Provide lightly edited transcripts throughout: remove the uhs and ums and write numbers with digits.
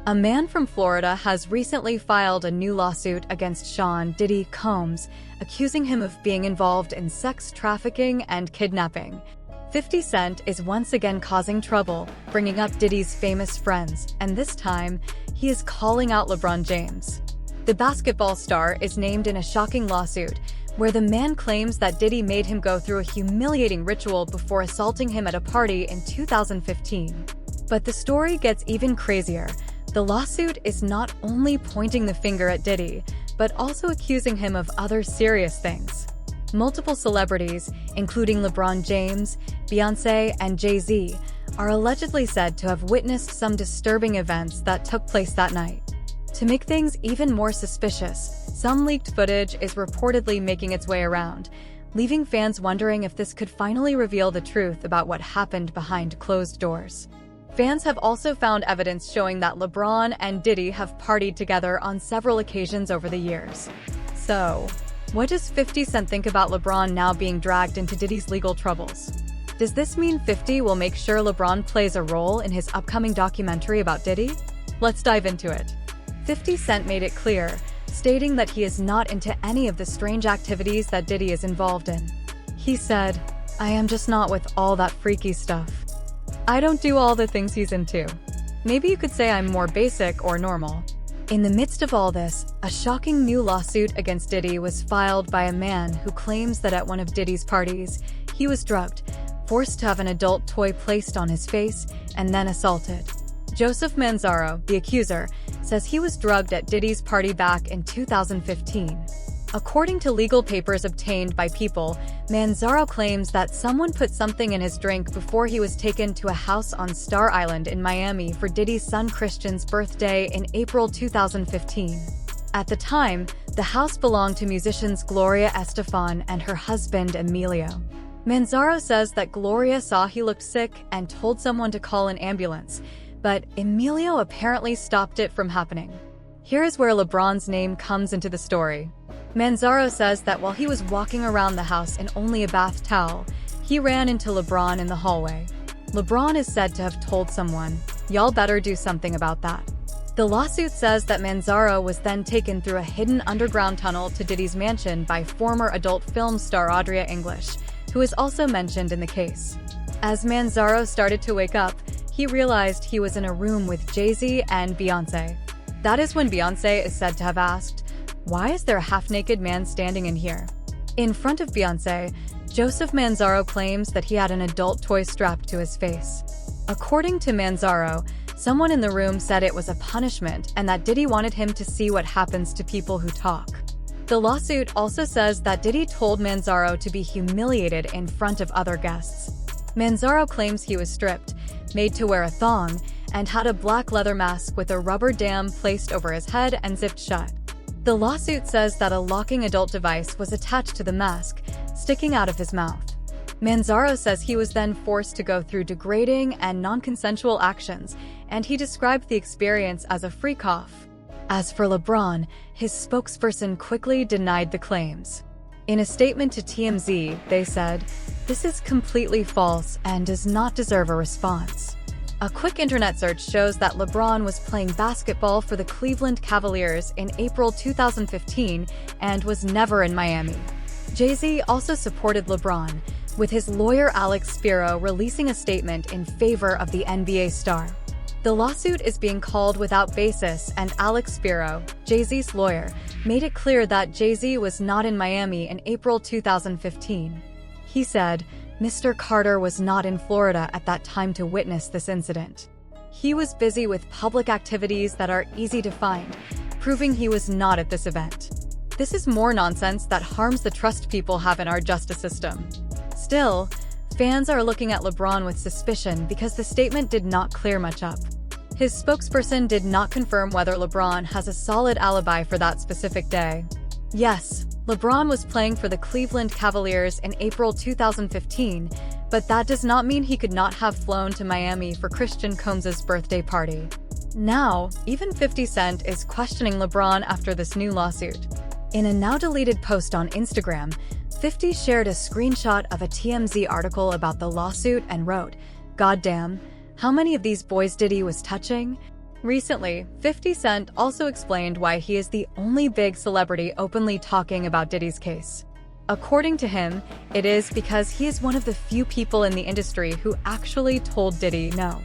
A man from Florida has recently filed a new lawsuit against Sean Diddy Combs, accusing him of being involved in sex trafficking and kidnapping. 50 Cent is once again causing trouble, bringing up Diddy's famous friends, and this time, he is calling out LeBron James. The basketball star is named in a shocking lawsuit, where the man claims that Diddy made him go through a humiliating ritual before assaulting him at a party in 2015. But the story gets even crazier. The lawsuit is not only pointing the finger at Diddy, but also accusing him of other serious things. Multiple celebrities, including LeBron James, Beyoncé, and Jay-Z, are allegedly said to have witnessed some disturbing events that took place that night. To make things even more suspicious, some leaked footage is reportedly making its way around, leaving fans wondering if this could finally reveal the truth about what happened behind closed doors. Fans have also found evidence showing that LeBron and Diddy have partied together on several occasions over the years. So, what does 50 Cent think about LeBron now being dragged into Diddy's legal troubles? Does this mean 50 will make sure LeBron plays a role in his upcoming documentary about Diddy? Let's dive into it. 50 Cent made it clear, stating that he is not into any of the strange activities that Diddy is involved in. He said, "I am just not with all that freaky stuff. I don't do all the things he's into. Maybe you could say I'm more basic or normal." In the midst of all this, a shocking new lawsuit against Diddy was filed by a man who claims that at one of Diddy's parties, he was drugged, forced to have an adult toy placed on his face, and then assaulted. Joseph Manzaro, the accuser, says he was drugged at Diddy's party back in 2015. According to legal papers obtained by People, Manzaro claims that someone put something in his drink before he was taken to a house on Star Island in Miami for Diddy's son Christian's birthday in April 2015. At the time, the house belonged to musicians Gloria Estefan and her husband Emilio. Manzaro says that Gloria saw he looked sick and told someone to call an ambulance, but Emilio apparently stopped it from happening. Here is where LeBron's name comes into the story. Manzaro says that while he was walking around the house in only a bath towel, he ran into LeBron in the hallway. LeBron is said to have told someone, "Y'all better do something about that." The lawsuit says that Manzaro was then taken through a hidden underground tunnel to Diddy's mansion by former adult film star Audrey English, who is also mentioned in the case. As Manzaro started to wake up, he realized he was in a room with Jay-Z and Beyoncé. That is when Beyoncé is said to have asked, "Why is there a half-naked man standing in here?" In front of Beyoncé, Joseph Manzaro claims that he had an adult toy strapped to his face. According to Manzaro, someone in the room said it was a punishment and that Diddy wanted him to see what happens to people who talk. The lawsuit also says that Diddy told Manzaro to be humiliated in front of other guests. Manzaro claims he was stripped, made to wear a thong, and had a black leather mask with a rubber dam placed over his head and zipped shut. The lawsuit says that a locking adult device was attached to the mask, sticking out of his mouth. Manzaro says he was then forced to go through degrading and non-consensual actions, and he described the experience as a freak-off. As for LeBron, his spokesperson quickly denied the claims. In a statement to TMZ, they said, "This is completely false and does not deserve a response." A quick internet search shows that LeBron was playing basketball for the Cleveland Cavaliers in April 2015 and was never in Miami. Jay-Z also supported LeBron, with his lawyer Alex Spiro releasing a statement in favor of the NBA star. The lawsuit is being called without basis, and Alex Spiro, Jay-Z's lawyer, made it clear that Jay-Z was not in Miami in April 2015. He said, "Mr. Carter was not in Florida at that time to witness this incident. He was busy with public activities that are easy to find, proving he was not at this event." This is more nonsense that harms the trust people have in our justice system. Still, fans are looking at LeBron with suspicion because the statement did not clear much up. His spokesperson did not confirm whether LeBron has a solid alibi for that specific day. Yes, LeBron was playing for the Cleveland Cavaliers in April 2015, but that does not mean he could not have flown to Miami for Christian Combs' birthday party. Now, even 50 Cent is questioning LeBron after this new lawsuit. In a now-deleted post on Instagram, 50 shared a screenshot of a TMZ article about the lawsuit and wrote, "Goddamn, how many of these boys Diddy was touching?" Recently, 50 Cent also explained why he is the only big celebrity openly talking about Diddy's case. According to him, it is because he is one of the few people in the industry who actually told Diddy no.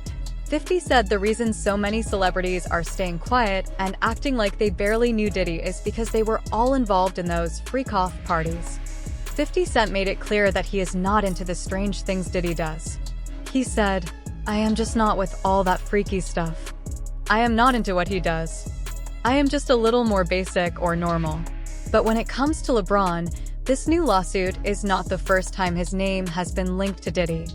50 said the reason so many celebrities are staying quiet and acting like they barely knew Diddy is because they were all involved in those freak-off parties. 50 Cent made it clear that he is not into the strange things Diddy does. He said, "I am just not with all that freaky stuff. I am not into what he does. I am just a little more basic or normal." But when it comes to LeBron, this new lawsuit is not the first time his name has been linked to Diddy.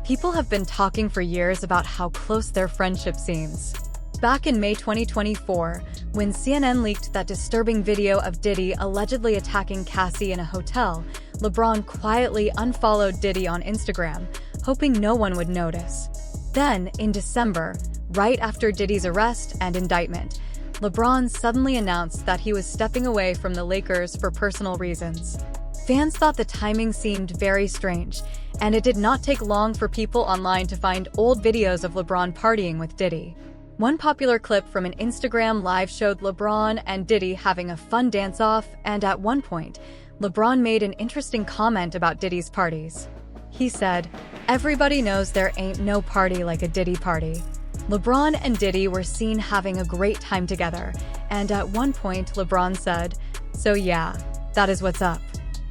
People have been talking for years about how close their friendship seems. Back in May 2024, when CNN leaked that disturbing video of Diddy allegedly attacking Cassie in a hotel, LeBron quietly unfollowed Diddy on Instagram, hoping no one would notice. Then, in December, right after Diddy's arrest and indictment, LeBron suddenly announced that he was stepping away from the Lakers for personal reasons. Fans thought the timing seemed very strange, and it did not take long for people online to find old videos of LeBron partying with Diddy. One popular clip from an Instagram live showed LeBron and Diddy having a fun dance-off, and at one point, LeBron made an interesting comment about Diddy's parties. He said, "Everybody knows there ain't no party like a Diddy party." LeBron and Diddy were seen having a great time together, and at one point LeBron said, "So yeah, that is what's up.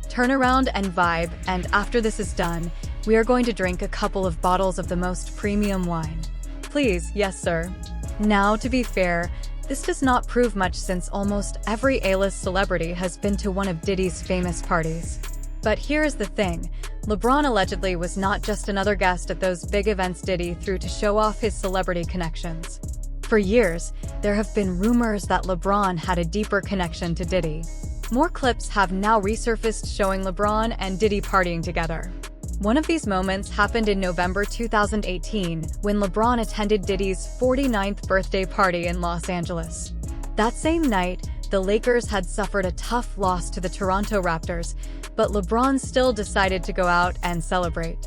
Turn around and vibe, and after this is done, we are going to drink a couple of bottles of the most premium wine. Please, yes sir." Now, to be fair, this does not prove much since almost every A-list celebrity has been to one of Diddy's famous parties. But here's the thing, LeBron allegedly was not just another guest at those big events Diddy threw to show off his celebrity connections. For years, there have been rumors that LeBron had a deeper connection to Diddy. More clips have now resurfaced showing LeBron and Diddy partying together. One of these moments happened in November 2018 when LeBron attended Diddy's 49th birthday party in Los Angeles. That same night, the Lakers had suffered a tough loss to the Toronto Raptors, but LeBron still decided to go out and celebrate.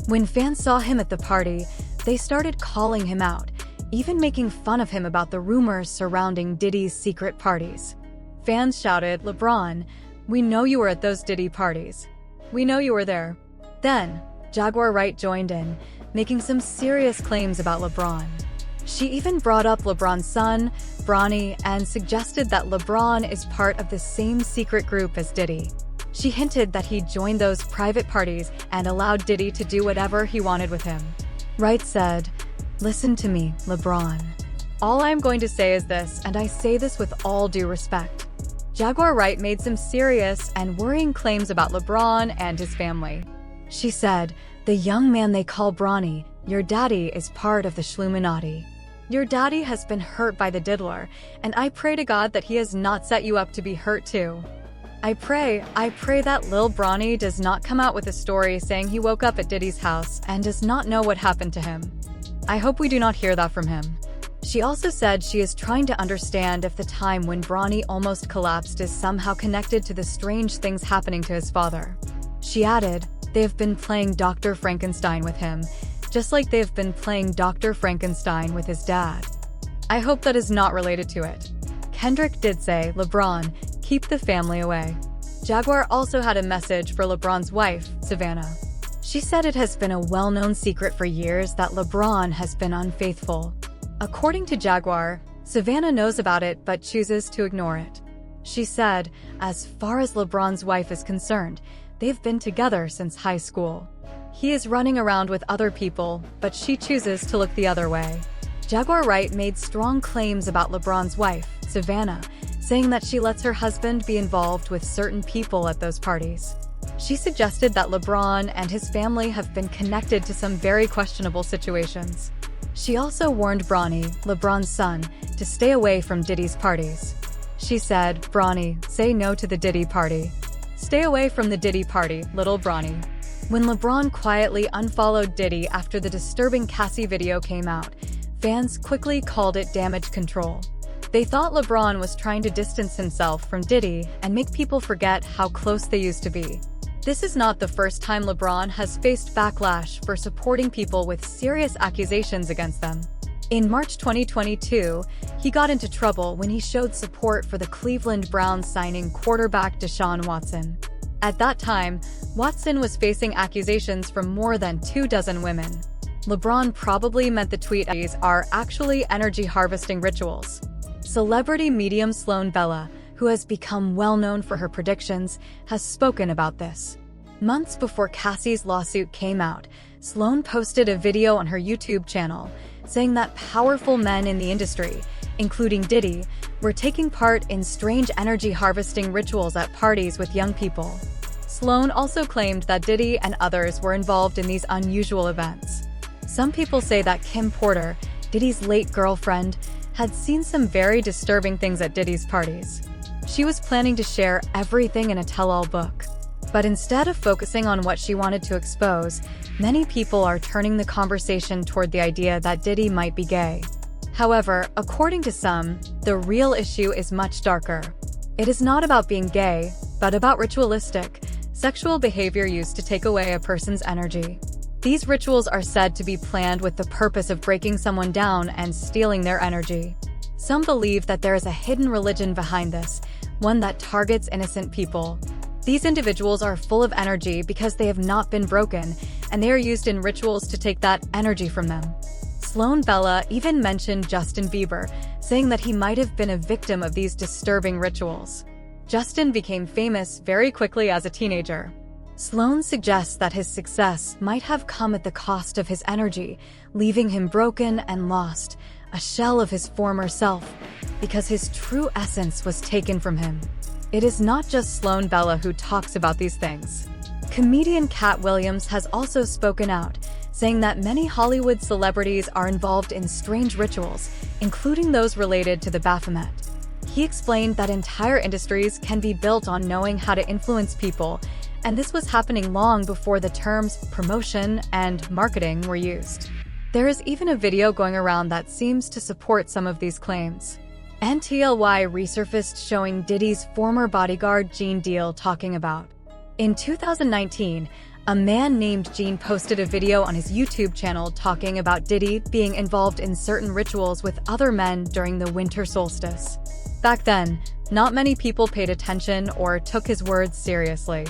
When fans saw him at the party, they started calling him out, even making fun of him about the rumors surrounding Diddy's secret parties. Fans shouted, "LeBron, we know you were at those Diddy parties. We know you were there." Then, Jaguar Wright joined in, making some serious claims about LeBron. She even brought up LeBron's son, Bronny, and suggested that LeBron is part of the same secret group as Diddy. She hinted that he joined those private parties and allowed Diddy to do whatever he wanted with him. Wright said, "Listen to me, LeBron. All I'm going to say is this, and I say this with all due respect." Jaguar Wright made some serious and worrying claims about LeBron and his family. She said, "The young man they call Bronny, your daddy, is part of the Shluminati. Your daddy has been hurt by the diddler, and I pray to God that he has not set you up to be hurt too. I pray that Lil Bronny does not come out with a story saying he woke up at Diddy's house and does not know what happened to him. I hope we do not hear that from him." She also said she is trying to understand if the time when Bronny almost collapsed is somehow connected to the strange things happening to his father. She added, "They have been playing Dr. Frankenstein with him, just like they have been playing Dr. Frankenstein with his dad. I hope that is not related to it." Kendrick did say, "LeBron, keep the family away." Jaguar also had a message for LeBron's wife, Savannah. She said it has been a well-known secret for years that LeBron has been unfaithful. According to Jaguar, Savannah knows about it but chooses to ignore it. She said, "As far as LeBron's wife is concerned, they've been together since high school. He is running around with other people, but she chooses to look the other way." Jaguar Wright made strong claims about LeBron's wife, Savannah, saying that she lets her husband be involved with certain people at those parties. She suggested that LeBron and his family have been connected to some very questionable situations. She also warned Bronny, LeBron's son, to stay away from Diddy's parties. She said, "Bronny, say no to the Diddy party. Stay away from the Diddy party, little Bronny." When LeBron quietly unfollowed Diddy after the disturbing Cassie video came out, fans quickly called it damage control. They thought LeBron was trying to distance himself from Diddy and make people forget how close they used to be. This is not the first time LeBron has faced backlash for supporting people with serious accusations against them. In March 2022, he got into trouble when he showed support for the Cleveland Browns signing quarterback Deshaun Watson. At that time, Watson was facing accusations from more than 24 women. LeBron probably meant the tweet are actually energy harvesting rituals. Celebrity medium Sloan Bella, who has become well-known for her predictions, has spoken about this. Months before Cassie's lawsuit came out, Sloan posted a video on her YouTube channel saying that powerful men in the industry, including Diddy, were taking part in strange energy harvesting rituals at parties with young people. Sloan also claimed that Diddy and others were involved in these unusual events. Some people say that Kim Porter, Diddy's late girlfriend, had seen some very disturbing things at Diddy's parties. She was planning to share everything in a tell-all book. But instead of focusing on what she wanted to expose, many people are turning the conversation toward the idea that Diddy might be gay. However, according to some, the real issue is much darker. It is not about being gay, but about ritualistic, sexual behavior used to take away a person's energy. These rituals are said to be planned with the purpose of breaking someone down and stealing their energy. Some believe that there is a hidden religion behind this, one that targets innocent people. These individuals are full of energy because they have not been broken, and they are used in rituals to take that energy from them. Sloan Bella even mentioned Justin Bieber, saying that he might have been a victim of these disturbing rituals. Justin became famous very quickly as a teenager. Sloan suggests that his success might have come at the cost of his energy, leaving him broken and lost, a shell of his former self, because his true essence was taken from him. It is not just Sloan Bella who talks about these things. Comedian Cat Williams has also spoken out, saying that many Hollywood celebrities are involved in strange rituals, including those related to the Baphomet. He explained that entire industries can be built on knowing how to influence people, and this was happening long before the terms promotion and marketing were used. There is even a video going around that seems to support some of these claims. NTLY resurfaced showing Diddy's former bodyguard Gene Deal talking about. In 2019, a man named Gene posted a video on his YouTube channel talking about Diddy being involved in certain rituals with other men during the winter solstice. Back then, not many people paid attention or took his words seriously.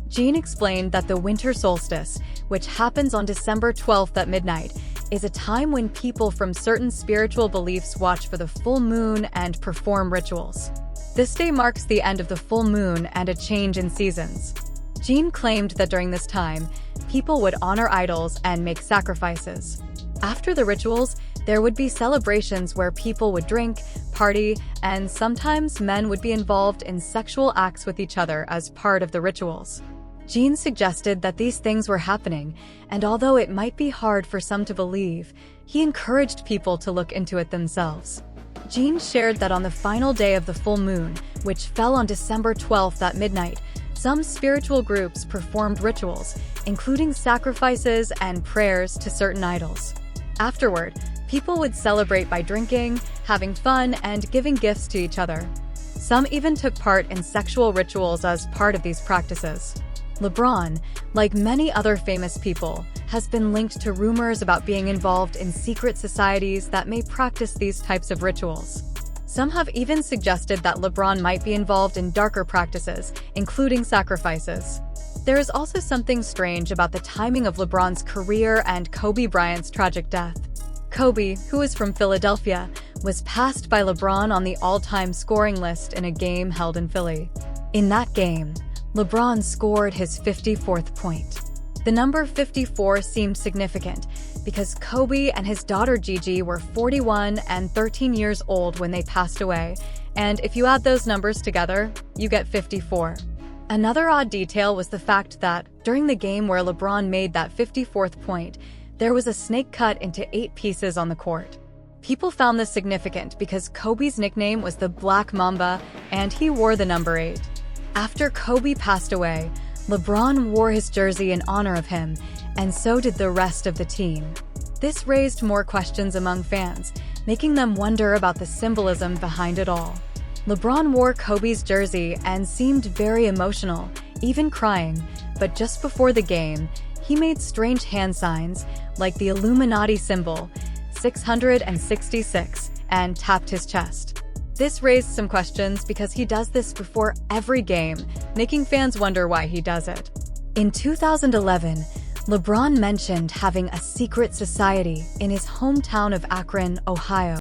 Gene explained that the winter solstice, which happens on December 12th at midnight, is a time when people from certain spiritual beliefs watch for the full moon and perform rituals. This day marks the end of the full moon and a change in seasons. Gene claimed that during this time, people would honor idols and make sacrifices. After the rituals, there would be celebrations where people would drink, party, and sometimes men would be involved in sexual acts with each other as part of the rituals. Gene suggested that these things were happening, and although it might be hard for some to believe, he encouraged people to look into it themselves. Gene shared that on the final day of the full moon, which fell on December 12th at midnight, some spiritual groups performed rituals, including sacrifices and prayers to certain idols. Afterward, people would celebrate by drinking, having fun, and giving gifts to each other. Some even took part in sexual rituals as part of these practices. LeBron, like many other famous people, has been linked to rumors about being involved in secret societies that may practice these types of rituals. Some have even suggested that LeBron might be involved in darker practices, including sacrifices. There is also something strange about the timing of LeBron's career and Kobe Bryant's tragic death. Kobe, who is from Philadelphia, was passed by LeBron on the all-time scoring list in a game held in Philly. In that game, LeBron scored his 54th point. The number 54 seemed significant because Kobe and his daughter Gigi were 41 and 13 years old when they passed away, and if you add those numbers together, you get 54. Another odd detail was the fact that, during the game where LeBron made that 54th point, there was a snake cut into 8 pieces on the court. People found this significant because Kobe's nickname was the Black Mamba, and he wore the number 8. After Kobe passed away, LeBron wore his jersey in honor of him, and so did the rest of the team. This raised more questions among fans, making them wonder about the symbolism behind it all. LeBron wore Kobe's jersey and seemed very emotional, even crying, but just before the game, he made strange hand signs, like the Illuminati symbol, 666 and tapped his chest. This raised some questions because he does this before every game, making fans wonder why he does it. In 2011, LeBron mentioned having a secret society in his hometown of Akron, Ohio.